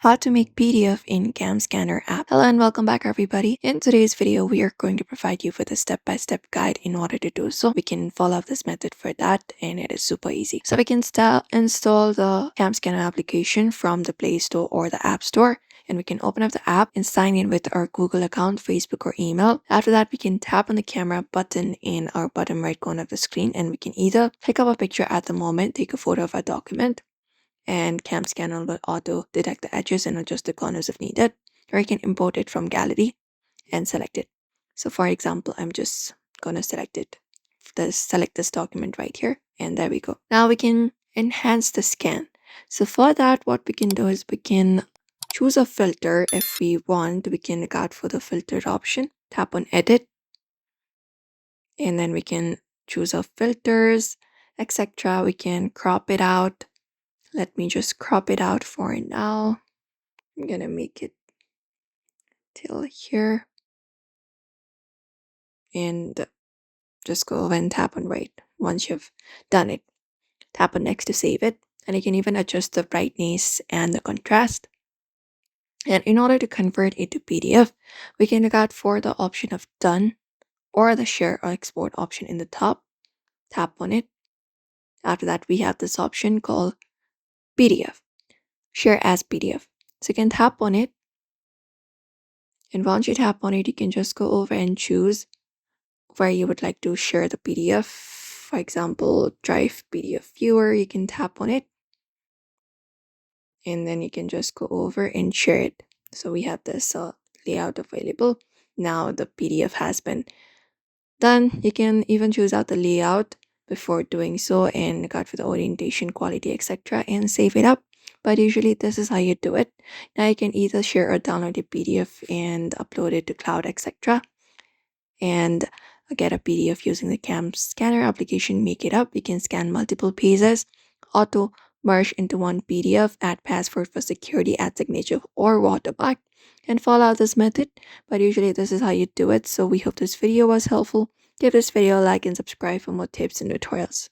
How to make PDF in Camscanner app. Hello and welcome back everybody. In today's video, we are going to provide you with a step-by-step guide in order to do so. We can follow this method for that and it is super easy. So we can install the Camscanner application from the Play Store or the App Store. And we can open up the app and sign in with our Google account, Facebook, or email. After that, we can tap on the camera button in our bottom right corner of the screen and we can either pick up a picture at the moment, take a photo of a document, and Camscanner will auto detect the edges and adjust the corners if needed, or you can import it from gallery and select it. So for example, I'm just gonna select this document right here, and there we go. Now we can enhance the scan. So for that, what we can do is we can choose a filter. If we want, we can look out for the filtered option, tap on edit, and then we can choose our filters, etc. We can crop it out. Let me just crop it out for now. I'm gonna make it till here. And just go over and tap on right. Once you've done it, tap on next to save it. And you can even adjust the brightness and the contrast. And in order to convert it to PDF, we can look out for the option of done or the share or export option in the top. Tap on it. After that, we have this option called PDF, share as PDF. So you can tap on it. And once you tap on it, you can just go over and choose where you would like to share the PDF. For example, Drive PDF Viewer, you can tap on it. And then you can just go over and share it. So we have this layout available. Now the PDF has been done. You can even choose out the layout before doing so and look out for the orientation, quality, etc. and save it up. But usually this is how you do it. Now you can either share or download the PDF and upload it to cloud, etc. and get a PDF using the Camscanner application. Make it up. You can scan multiple pages, auto merge into one PDF, add password for security, add signature or watermark, and follow this method. But usually this is how you do it. So we hope this video was helpful. Give this video a like and subscribe for more tips and tutorials.